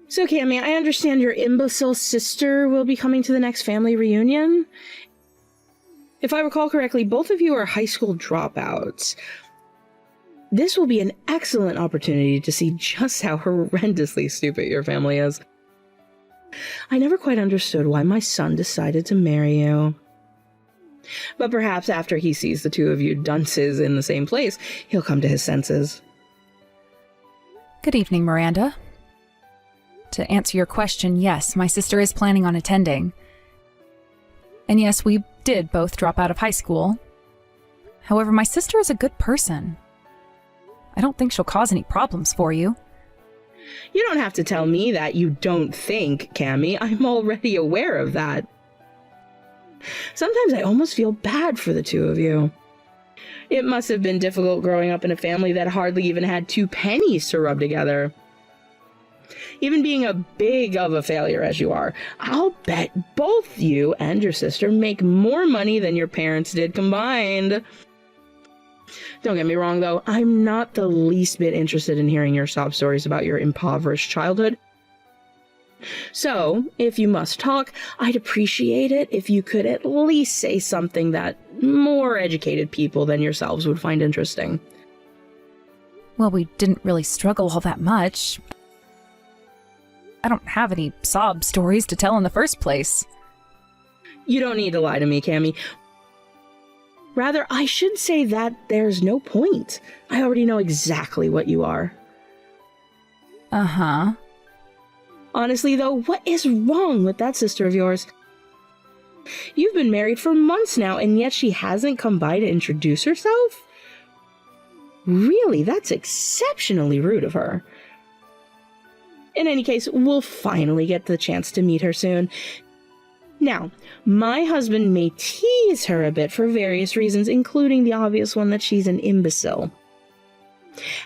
So, Cammy, I understand your imbecile sister will be coming to the next family reunion. If I recall correctly, both of you are high school dropouts. This will be an excellent opportunity to see just how horrendously stupid your family is. I never quite understood why my son decided to marry you. But perhaps after he sees the two of you dunces in the same place, he'll come to his senses. Good evening, Miranda. To answer your question, yes, my sister is planning on attending. And yes, we did both drop out of high school. However, my sister is a good person. I don't think she'll cause any problems for you. You don't have to tell me that you don't think, Cammy. I'm already aware of that. Sometimes I almost feel bad for the two of you. It must have been difficult growing up in a family that hardly even had 2 pennies to rub together. Even being a big of a failure as you are, I'll bet both you and your sister make more money than your parents did combined. Don't get me wrong, though. I'm not the least bit interested in hearing your sob stories about your impoverished childhood. So, if you must talk, I'd appreciate it if you could at least say something that more educated people than yourselves would find interesting. Well, we didn't really struggle all that much. I don't have any sob stories to tell in the first place. You don't need to lie to me, Cammy. Rather, I should say that there's no point. I already know exactly what you are. Uh-huh. Honestly, though, what is wrong with that sister of yours? You've been married for months now, and yet she hasn't come by to introduce herself? Really, that's exceptionally rude of her. In any case, we'll finally get the chance to meet her soon. Now, my husband may tease her a bit for various reasons, including the obvious one that she's an imbecile.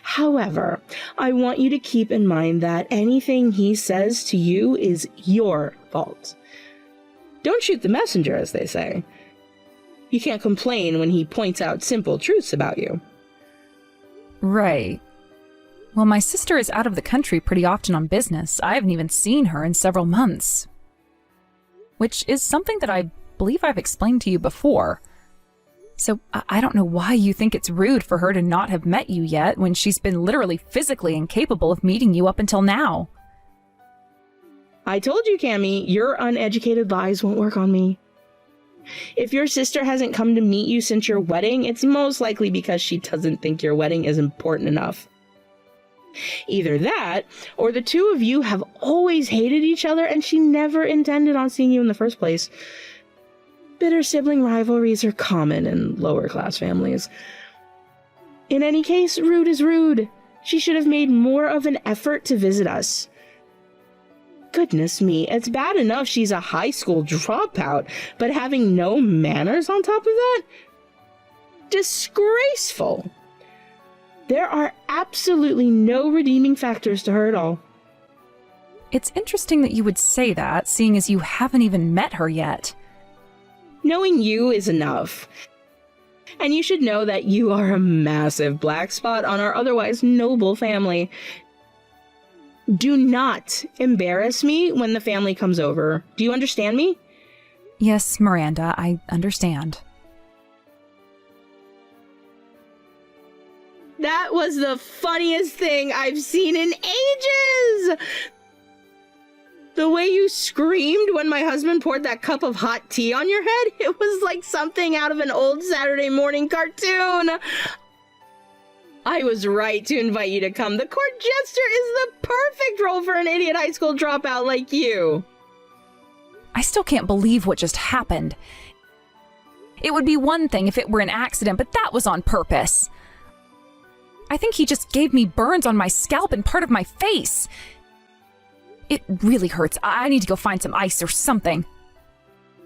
However, I want you to keep in mind that anything he says to you is your fault. Don't shoot the messenger, as they say. You can't complain when he points out simple truths about you. Right. Well, my sister is out of the country pretty often on business. I haven't even seen her in several months. Which is something that I believe I've explained to you before. So I don't know why you think it's rude for her to not have met you yet when she's been literally physically incapable of meeting you up until now. I told you, Cammy, your uneducated lies won't work on me. If your sister hasn't come to meet you since your wedding, it's most likely because she doesn't think your wedding is important enough. Either that, or the two of you have always hated each other and she never intended on seeing you in the first place. Bitter sibling rivalries are common in lower-class families. In any case, rude is rude. She should have made more of an effort to visit us. Goodness me, it's bad enough she's a high school dropout, but having no manners on top of that? Disgraceful! There are absolutely no redeeming factors to her at all. It's interesting that you would say that, seeing as you haven't even met her yet. Knowing you is enough. And you should know that you are a massive black spot on our otherwise noble family. Do not embarrass me when the family comes over. Do you understand me? Yes, Miranda, I understand. That was the funniest thing I've seen in ages! The way you screamed when my husband poured that cup of hot tea on your head, it was like something out of an old Saturday morning cartoon. I was right to invite you to come. The court jester is the perfect role for an idiot high school dropout like you. I still can't believe what just happened. It would be one thing if it were an accident, but that was on purpose. I think he just gave me burns on my scalp and part of my face. It really hurts. I need to go find some ice or something.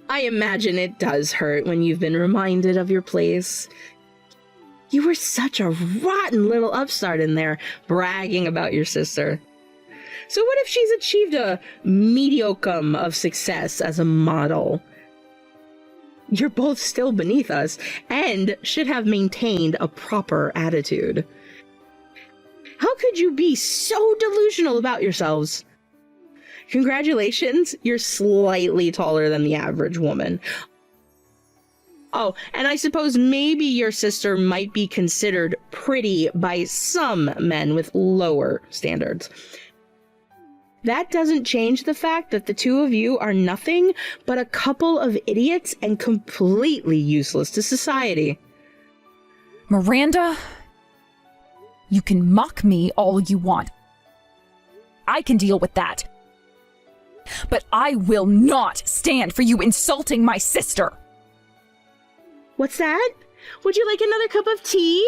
I imagine it does hurt when you've been reminded of your place. You were such a rotten little upstart in there, bragging about your sister. So what if she's achieved a mediocre of success as a model? You're both still beneath us, and should have maintained a proper attitude. How could you be so delusional about yourselves? Congratulations, you're slightly taller than the average woman. Oh, and I suppose maybe your sister might be considered pretty by some men with lower standards. That doesn't change the fact that the two of you are nothing but a couple of idiots and completely useless to society. Miranda, you can mock me all you want. I can deal with that. But I will not stand for you insulting my sister. What's that? Would you like another cup of tea?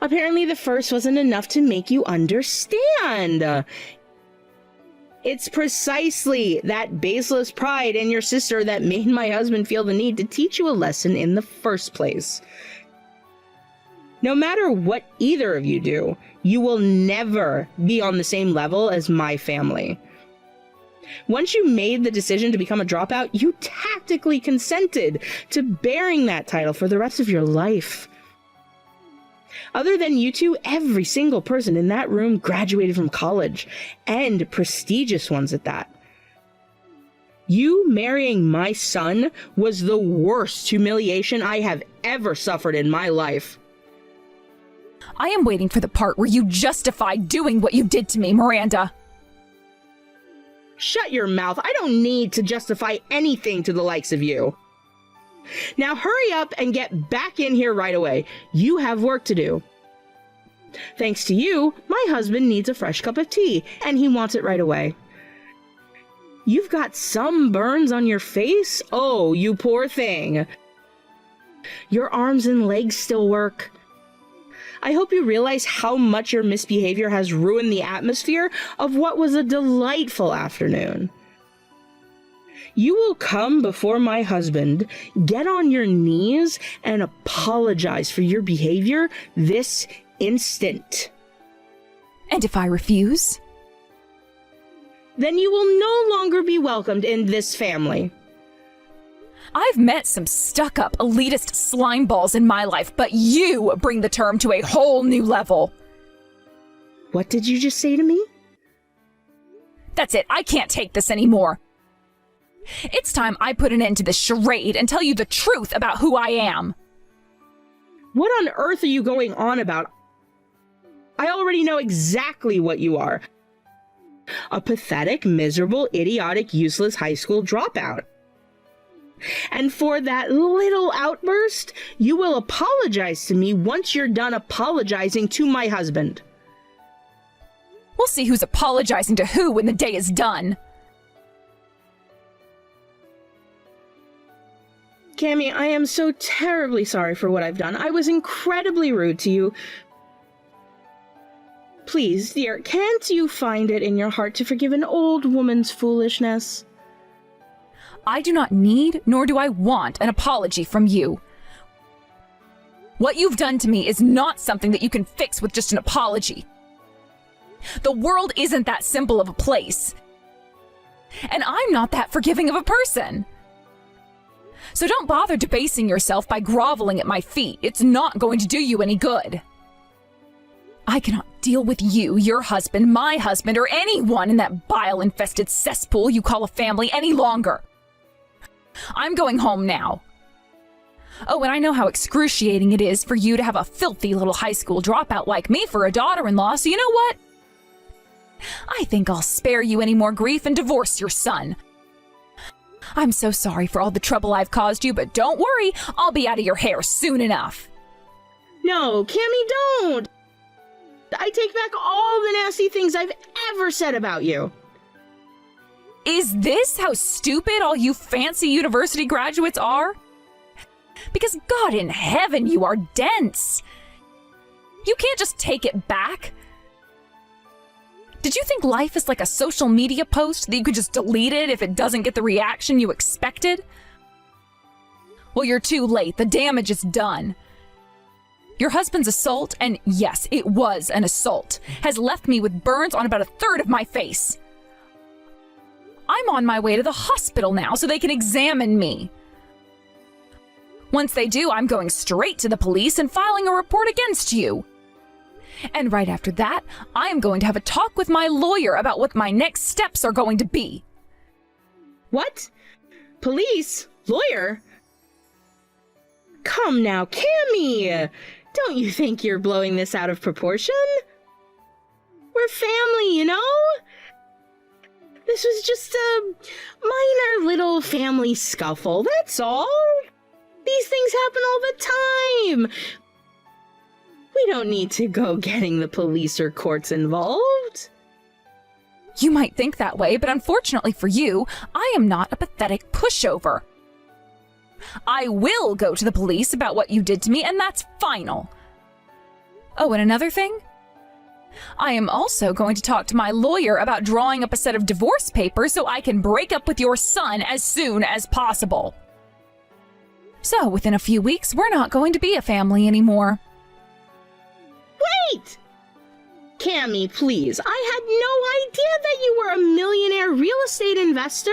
Apparently the first wasn't enough to make you understand. It's precisely that baseless pride in your sister that made my husband feel the need to teach you a lesson in the first place. No matter what either of you do, you will never be on the same level as my family. Once you made the decision to become a dropout, you tactically consented to bearing that title for the rest of your life. Other than you two, every single person in that room graduated from college, and prestigious ones at that. You marrying my son was the worst humiliation I have ever suffered in my life. I am waiting for the part where you justify doing what you did to me, Miranda. Shut your mouth. I don't need to justify anything to the likes of you. Now hurry up and get back in here right away. You have work to do. Thanks to you, my husband needs a fresh cup of tea, and he wants it right away. You've got some burns on your face? Oh, you poor thing. Your arms and legs still work. I hope you realize how much your misbehavior has ruined the atmosphere of what was a delightful afternoon. You will come before my husband, get on your knees, and apologize for your behavior this instant. And if I refuse? Then you will no longer be welcomed in this family. I've met some stuck-up, elitist slimeballs in my life, but you bring the term to a whole new level. What did you just say to me? That's it. I can't take this anymore. It's time I put an end to this charade and tell you the truth about who I am. What on earth are you going on about? I already know exactly what you are. A pathetic, miserable, idiotic, useless high school dropout. And for that little outburst, you will apologize to me once you're done apologizing to my husband. We'll see who's apologizing to who when the day is done. Cammy, I am so terribly sorry for what I've done. I was incredibly rude to you. Please, dear, can't you find it in your heart to forgive an old woman's foolishness? I do not need, nor do I want, an apology from you. What you've done to me is not something that you can fix with just an apology. The world isn't that simple of a place. And I'm not that forgiving of a person. So don't bother debasing yourself by groveling at my feet. It's not going to do you any good. I cannot deal with you, your husband, my husband, or anyone in that bile-infested cesspool you call a family any longer. I'm going home now. Oh, and I know how excruciating it is for you to have a filthy little high school dropout like me for a daughter-in-law, so you know what? I think I'll spare you any more grief and divorce your son. I'm so sorry for all the trouble I've caused you, but don't worry, I'll be out of your hair soon enough. No, Cammy, don't! I take back all the nasty things I've ever said about you. Is this how stupid all you fancy university graduates are? Because God in heaven, you are dense. You can't just take it back. Did you think life is like a social media post that you could just delete it if it doesn't get the reaction you expected? Well, you're too late. The damage is done. Your husband's assault, and yes, it was an assault, has left me with burns on about a third of my face. I'm on my way to the hospital now so they can examine me. Once they do, I'm going straight to the police and filing a report against you. And right after that, I am going to have a talk with my lawyer about what my next steps are going to be. What? Police? Lawyer? Come now, Cammy! Don't you think you're blowing this out of proportion? We're family, you know? This was just a minor little family scuffle, that's all. These things happen all the time. We don't need to go getting the police or courts involved. You might think that way, but unfortunately for you, I am not a pathetic pushover. I will go to the police about what you did to me, and that's final. Oh, and another thing? I am also going to talk to my lawyer about drawing up a set of divorce papers so I can break up with your son as soon as possible. So, within a few weeks, we're not going to be a family anymore. Wait! Cammy, please. I had no idea that you were a millionaire real estate investor.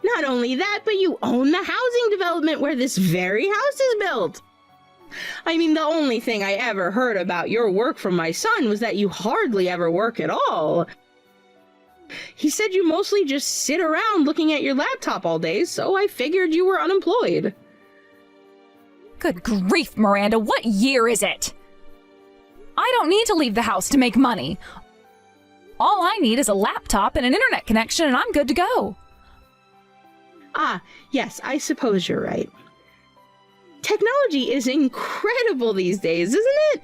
Not only that, but you own the housing development where this very house is built. I mean, the only thing I ever heard about your work from my son was that you hardly ever work at all. He said you mostly just sit around looking at your laptop all day, so I figured you were unemployed. Good grief, Miranda, what year is it? I don't need to leave the house to make money. All I need is a laptop and an internet connection, and I'm good to go. Ah, yes, I suppose you're right. Technology is incredible these days, isn't it?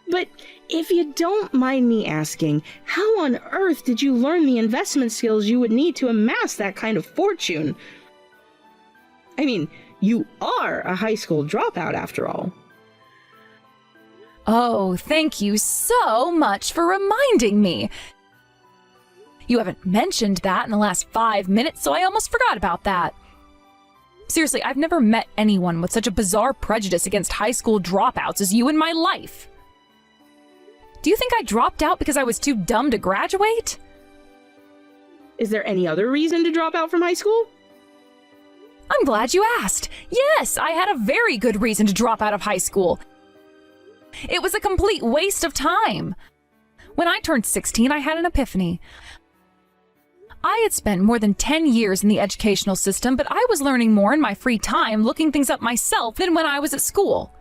But if you don't mind me asking, how on earth did you learn the investment skills you would need to amass that kind of fortune? I mean, you are a high school dropout after all. Oh, thank you so much for reminding me. You haven't mentioned that in the last 5 minutes, so I almost forgot about that. Seriously, I've never met anyone with such a bizarre prejudice against high school dropouts as you in my life. Do you think I dropped out because I was too dumb to graduate? Is there any other reason to drop out from high school? I'm glad you asked. Yes, I had a very good reason to drop out of high school. It was a complete waste of time. When I turned 16, I had an epiphany. I had spent more than 10 years in the educational system, but I was learning more in my free time looking things up myself than when I was at school.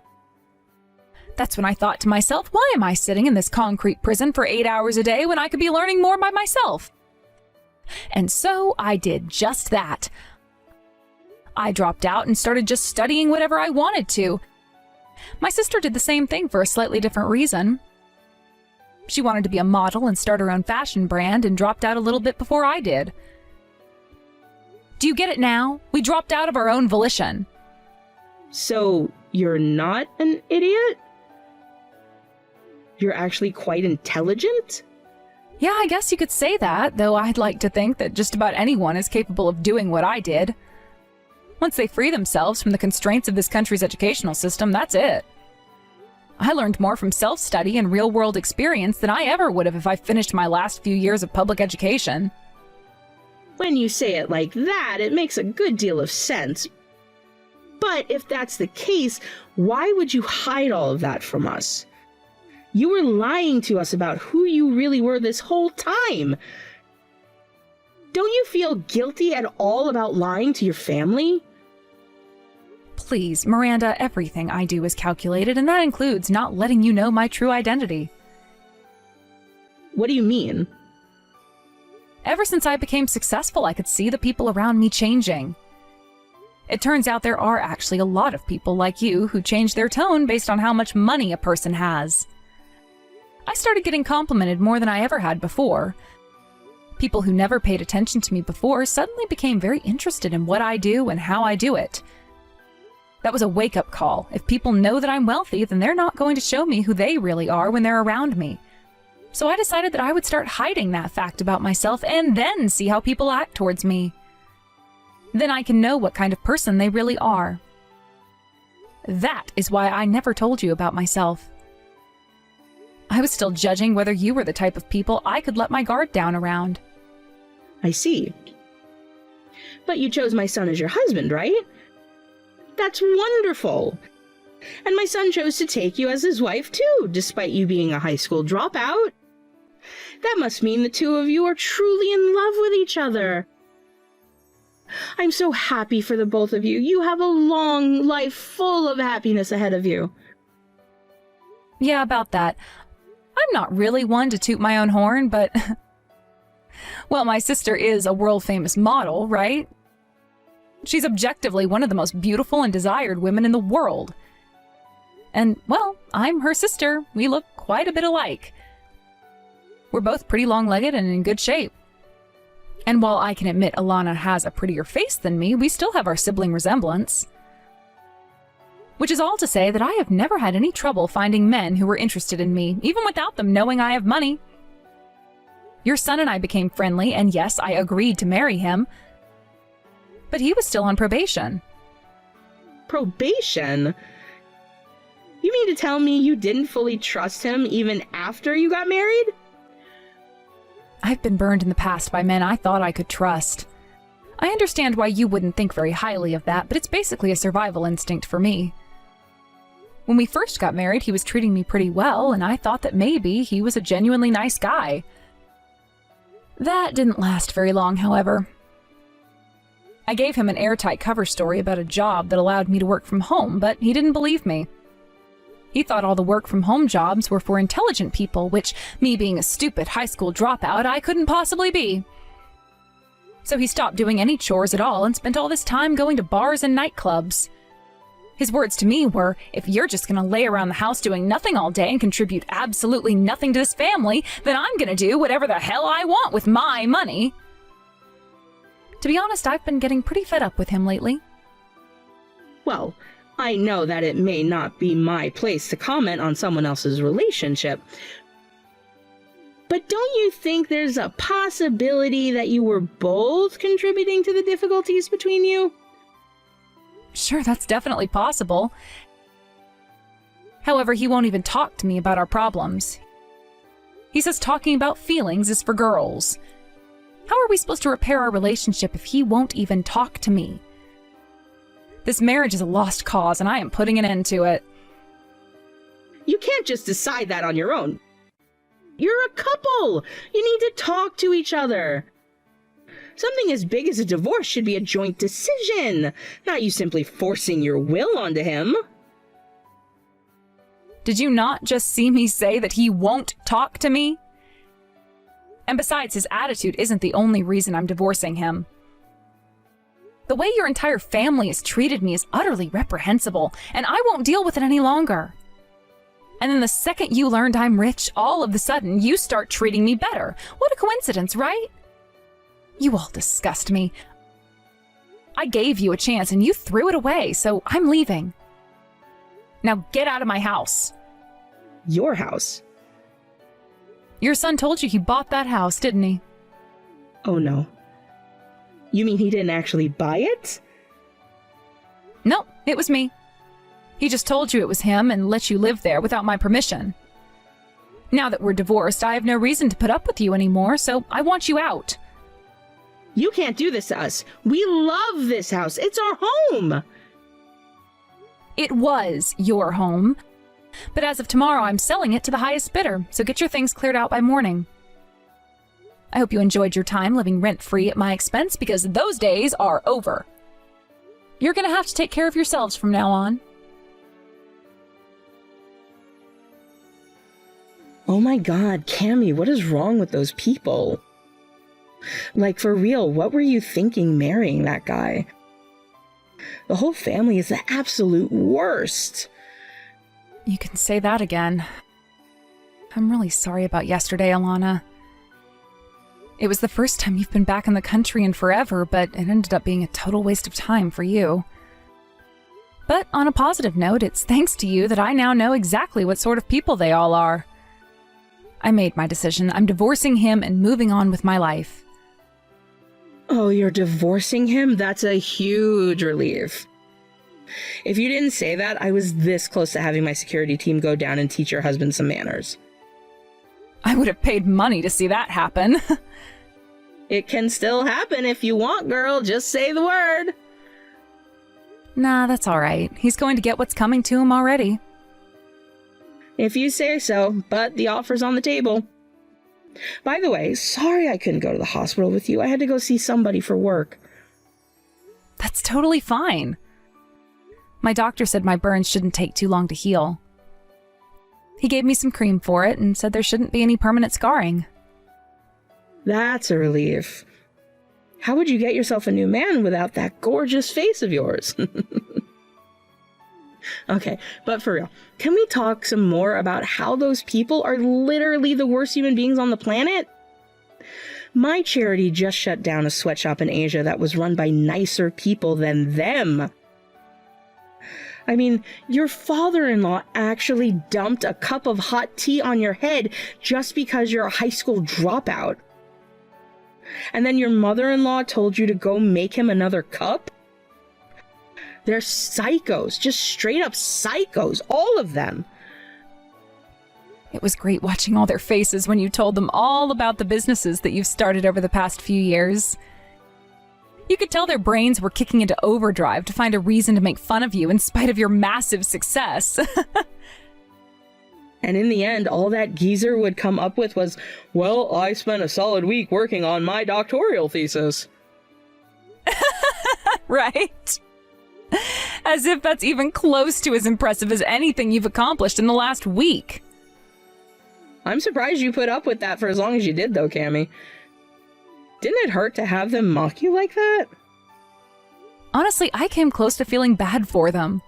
That's when I thought to myself, why am I sitting in this concrete prison for 8 hours a day when I could be learning more by myself? And so I did just that. I dropped out and started just studying whatever I wanted to. My sister did the same thing for a slightly different reason. She wanted to be a model and start her own fashion brand and dropped out a little bit before I did. Do you get it now? We dropped out of our own volition. So, you're not an idiot? You're actually quite intelligent? Yeah, I guess you could say that, though I'd like to think that just about anyone is capable of doing what I did. Once they free themselves from the constraints of this country's educational system, that's it. I learned more from self-study and real-world experience than I ever would have if I finished my last few years of public education. When you say it like that, it makes a good deal of sense. But if that's the case, why would you hide all of that from us? You were lying to us about who you really were this whole time. Don't you feel guilty at all about lying to your family? Please, Miranda, everything I do is calculated, and that includes not letting you know my true identity. What do you mean? Ever since I became successful, I could see the people around me changing. It turns out there are actually a lot of people like you who change their tone based on how much money a person has. I started getting complimented more than I ever had before. People who never paid attention to me before suddenly became very interested in what I do and how I do it. That was a wake-up call. If people know that I'm wealthy, then they're not going to show me who they really are when they're around me. So I decided that I would start hiding that fact about myself and then see how people act towards me. Then I can know what kind of person they really are. That is why I never told you about myself. I was still judging whether you were the type of people I could let my guard down around. I see. But you chose my son as your husband, right? That's wonderful. And my son chose to take you as his wife too, despite you being a high school dropout. That must mean the two of you are truly in love with each other. I'm so happy for the both of you. You have a long life full of happiness ahead of you. Yeah, about that. I'm not really one to toot my own horn, but... well, my sister is a world-famous model, right? She's objectively one of the most beautiful and desired women in the world. And, well, I'm her sister. We look quite a bit alike. We're both pretty long-legged and in good shape. And while I can admit Alana has a prettier face than me, we still have our sibling resemblance. Which is all to say that I have never had any trouble finding men who were interested in me, even without them knowing I have money. Your son and I became friendly, and yes, I agreed to marry him. But he was still on probation. Probation? You mean to tell me you didn't fully trust him even after you got married? I've been burned in the past by men I thought I could trust. I understand why you wouldn't think very highly of that, but it's basically a survival instinct for me. When we first got married, he was treating me pretty well, and I thought that maybe he was a genuinely nice guy. That didn't last very long, however. I gave him an airtight cover story about a job that allowed me to work from home, but he didn't believe me. He thought all the work-from-home jobs were for intelligent people, which, me being a stupid high school dropout, I couldn't possibly be. So he stopped doing any chores at all and spent all this time going to bars and nightclubs. His words to me were, if you're just going to lay around the house doing nothing all day and contribute absolutely nothing to this family, then I'm going to do whatever the hell I want with my money. To be honest, I've been getting pretty fed up with him lately. Well, I know that it may not be my place to comment on someone else's relationship, but don't you think there's a possibility that you were both contributing to the difficulties between you? Sure, that's definitely possible. However, he won't even talk to me about our problems. He says talking about feelings is for girls. How are we supposed to repair our relationship if he won't even talk to me? This marriage is a lost cause, and I am putting an end to it. You can't just decide that on your own. You're a couple! You need to talk to each other. Something as big as a divorce should be a joint decision, not you simply forcing your will onto him. Did you not just see me say that he won't talk to me? And besides, his attitude isn't the only reason I'm divorcing him. The way your entire family has treated me is utterly reprehensible, and I won't deal with it any longer. And then the second you learned I'm rich, all of a sudden you start treating me better. What a coincidence, right? You all disgust me. I gave you a chance and you threw it away, so I'm leaving. Now get out of my house. Your house? Your son told you he bought that house, didn't he? Oh no. You mean he didn't actually buy it? No, it was me. He just told you it was him and let you live there without my permission. Now that we're divorced, I have no reason to put up with you anymore, so I want you out. You can't do this to us. We love this house. It's our home. It was your home. But as of tomorrow, I'm selling it to the highest bidder, so get your things cleared out by morning. I hope you enjoyed your time living rent-free at my expense, because those days are over. You're going to have to take care of yourselves from now on. Oh my god, Cammy, what is wrong with those people? Like, for real, what were you thinking marrying that guy? The whole family is the absolute worst. You can say that again. I'm really sorry about yesterday, Alana. It was the first time you've been back in the country in forever, but it ended up being a total waste of time for you. But on a positive note, it's thanks to you that I now know exactly what sort of people they all are. I made my decision. I'm divorcing him and moving on with my life. Oh, you're divorcing him? That's a huge relief. If you didn't say that, I was this close to having my security team go down and teach your husband some manners. I would have paid money to see that happen. It can still happen if you want, girl. Just say the word. Nah, that's all right. He's going to get what's coming to him already. If you say so, but the offer's on the table. By the way, sorry I couldn't go to the hospital with you. I had to go see somebody for work. That's totally fine. My doctor said my burns shouldn't take too long to heal. He gave me some cream for it and said there shouldn't be any permanent scarring. That's a relief. How would you get yourself a new man without that gorgeous face of yours? Okay, but for real, can we talk some more about how those people are literally the worst human beings on the planet? My charity just shut down a sweatshop in Asia that was run by nicer people than them. I mean, your father-in-law actually dumped a cup of hot tea on your head just because you're a high school dropout. And then your mother-in-law told you to go make him another cup? They're psychos, just straight up psychos, all of them. It was great watching all their faces when you told them all about the businesses that you've started over the past few years. You could tell their brains were kicking into overdrive to find a reason to make fun of you in spite of your massive success. And in the end, all that geezer would come up with was, well, I spent a solid week working on my doctoral thesis. Right? As if that's even close to as impressive as anything you've accomplished in the last week. I'm surprised you put up with that for as long as you did, though, Cammy. Didn't it hurt to have them mock you like that? Honestly, I came close to feeling bad for them.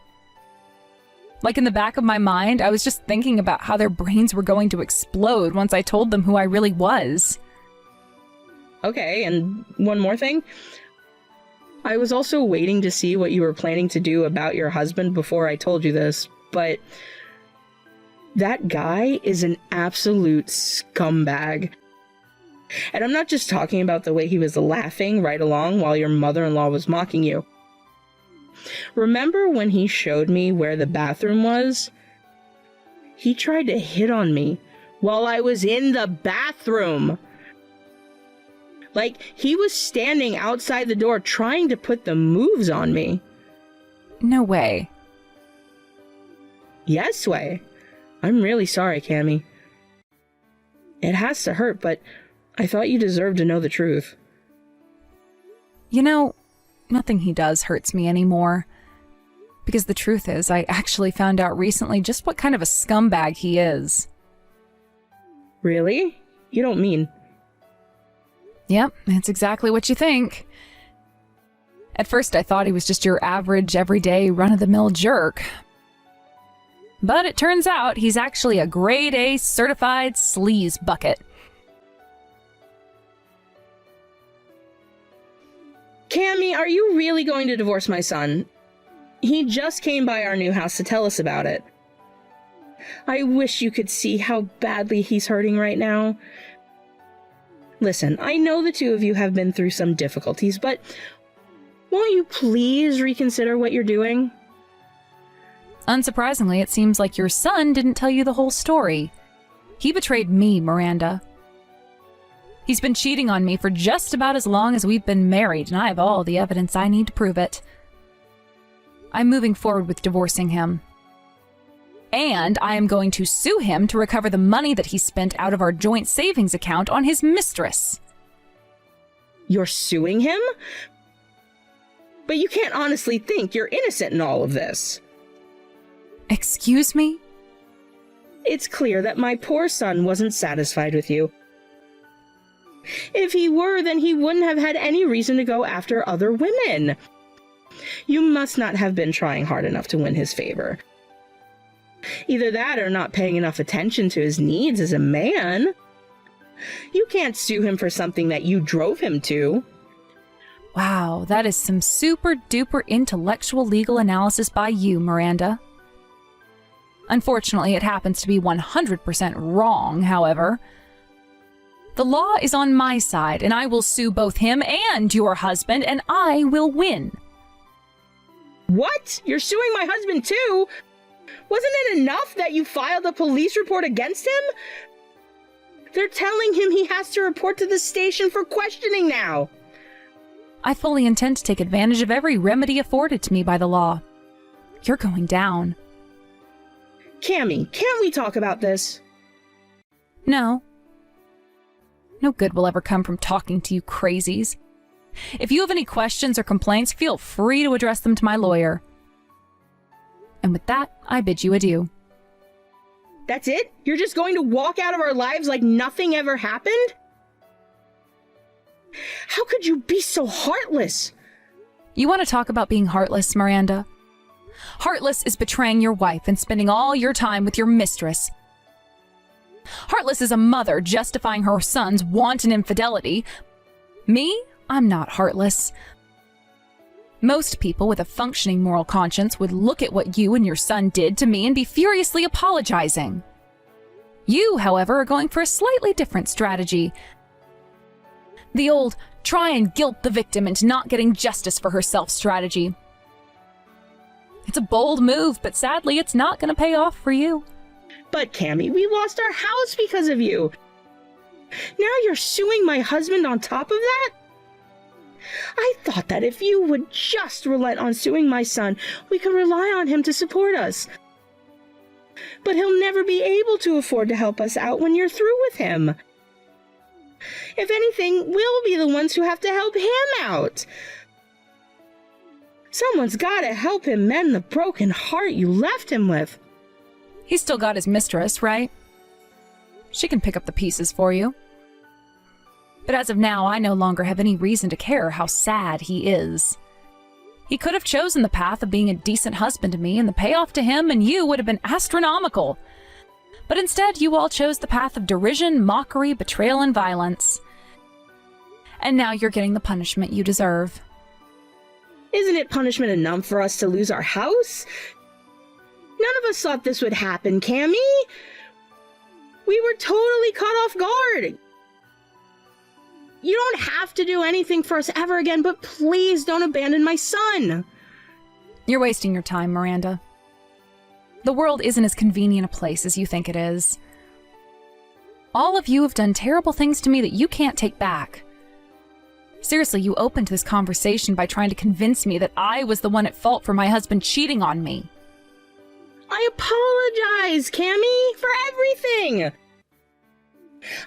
Like in the back of my mind, I was just thinking about how their brains were going to explode once I told them who I really was. Okay, and one more thing. I was also waiting to see what you were planning to do about your husband before I told you this, but that guy is an absolute scumbag. And I'm not just talking about the way he was laughing right along while your mother-in-law was mocking you. Remember when he showed me where the bathroom was? He tried to hit on me while I was in the bathroom. Like, he was standing outside the door trying to put the moves on me. No way. Yes way. I'm really sorry, Cammy. It has to hurt, but I thought you deserved to know the truth. You know, nothing he does hurts me anymore. Because the truth is, I actually found out recently just what kind of a scumbag he is. Really? You don't mean... Yep, it's exactly what you think. At first I thought he was just your average, everyday, run-of-the-mill jerk. But it turns out he's actually a grade A certified sleaze bucket. Cammy, are you really going to divorce my son? He just came by our new house to tell us about it. I wish you could see how badly he's hurting right now. Listen, I know the two of you have been through some difficulties, but won't you please reconsider what you're doing? Unsurprisingly, it seems like your son didn't tell you the whole story. He betrayed me, Miranda. He's been cheating on me for just about as long as we've been married, and I have all the evidence I need to prove it. I'm moving forward with divorcing him. And I am going to sue him to recover the money that he spent out of our joint savings account on his mistress. You're suing him? But you can't honestly think you're innocent in all of this. Excuse me? It's clear that my poor son wasn't satisfied with you. If he were, then he wouldn't have had any reason to go after other women. You must not have been trying hard enough to win his favor. Either that or not paying enough attention to his needs as a man. You can't sue him for something that you drove him to. Wow, that is some super duper intellectual legal analysis by you, Miranda. Unfortunately, it happens to be 100% wrong, however. The law is on my side, and I will sue both him and your husband, and I will win. What? You're suing my husband too? Wasn't it enough that you filed a police report against him? They're telling him he has to report to the station for questioning now. I fully intend to take advantage of every remedy afforded to me by the law. You're going down. Cammy, can't we talk about this? No. No good will ever come from talking to you crazies. If you have any questions or complaints, feel free to address them to my lawyer. And with that, I bid you adieu. That's it? You're just going to walk out of our lives like nothing ever happened? How could you be so heartless? You want to talk about being heartless, Miranda? Heartless is betraying your wife and spending all your time with your mistress. Heartless is a mother justifying her son's wanton infidelity. Me? I'm not heartless. Most people with a functioning moral conscience would look at what you and your son did to me and be furiously apologizing. You, however, are going for a slightly different strategy. The old try and guilt the victim into not getting justice for herself strategy. It's a bold move, but sadly it's not going to pay off for you. But Cammy, we lost our house because of you. Now you're suing my husband on top of that? I thought that if you would just relent on suing my son, we could rely on him to support us. But he'll never be able to afford to help us out when you're through with him. If anything, we'll be the ones who have to help him out. Someone's gotta help him mend the broken heart you left him with. He's still got his mistress, right? She can pick up the pieces for you. But as of now, I no longer have any reason to care how sad he is. He could have chosen the path of being a decent husband to me, and the payoff to him and you would have been astronomical. But instead, you all chose the path of derision, mockery, betrayal, and violence. And now you're getting the punishment you deserve. Isn't it punishment enough for us to lose our house? None of us thought this would happen, Cammy. We were totally caught off guard. You don't have to do anything for us ever again, but please don't abandon my son. You're wasting your time, Miranda. The world isn't as convenient a place as you think it is. All of you have done terrible things to me that you can't take back. Seriously, you opened this conversation by trying to convince me that I was the one at fault for my husband cheating on me. I apologize, Cammy, for everything.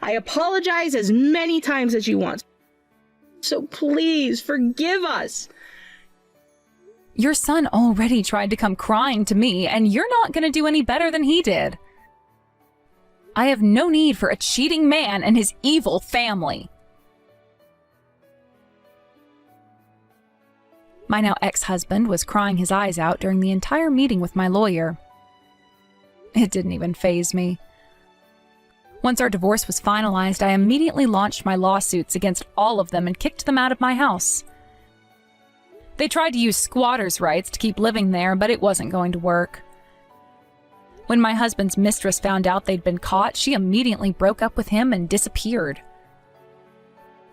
I apologize as many times as you want. So please forgive us. Your son already tried to come crying to me, and you're not going to do any better than he did. I have no need for a cheating man and his evil family. My now ex-husband was crying his eyes out during the entire meeting with my lawyer. It didn't even faze me. Once our divorce was finalized, I immediately launched my lawsuits against all of them and kicked them out of my house. They tried to use squatters' rights to keep living there, but it wasn't going to work. When my husband's mistress found out they'd been caught, she immediately broke up with him and disappeared.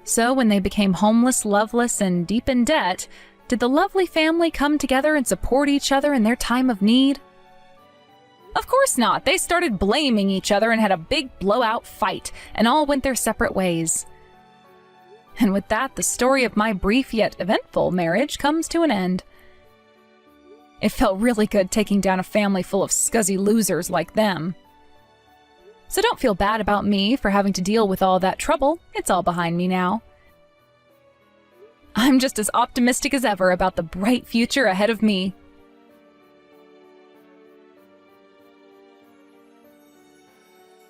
So when they became homeless, loveless, and deep in debt, did the lovely family come together and support each other in their time of need? Of course not. They started blaming each other and had a big blowout fight, and all went their separate ways. And with that, the story of my brief yet eventful marriage comes to an end. It felt really good taking down a family full of scuzzy losers like them. So don't feel bad about me for having to deal with all that trouble. It's all behind me now. I'm just as optimistic as ever about the bright future ahead of me.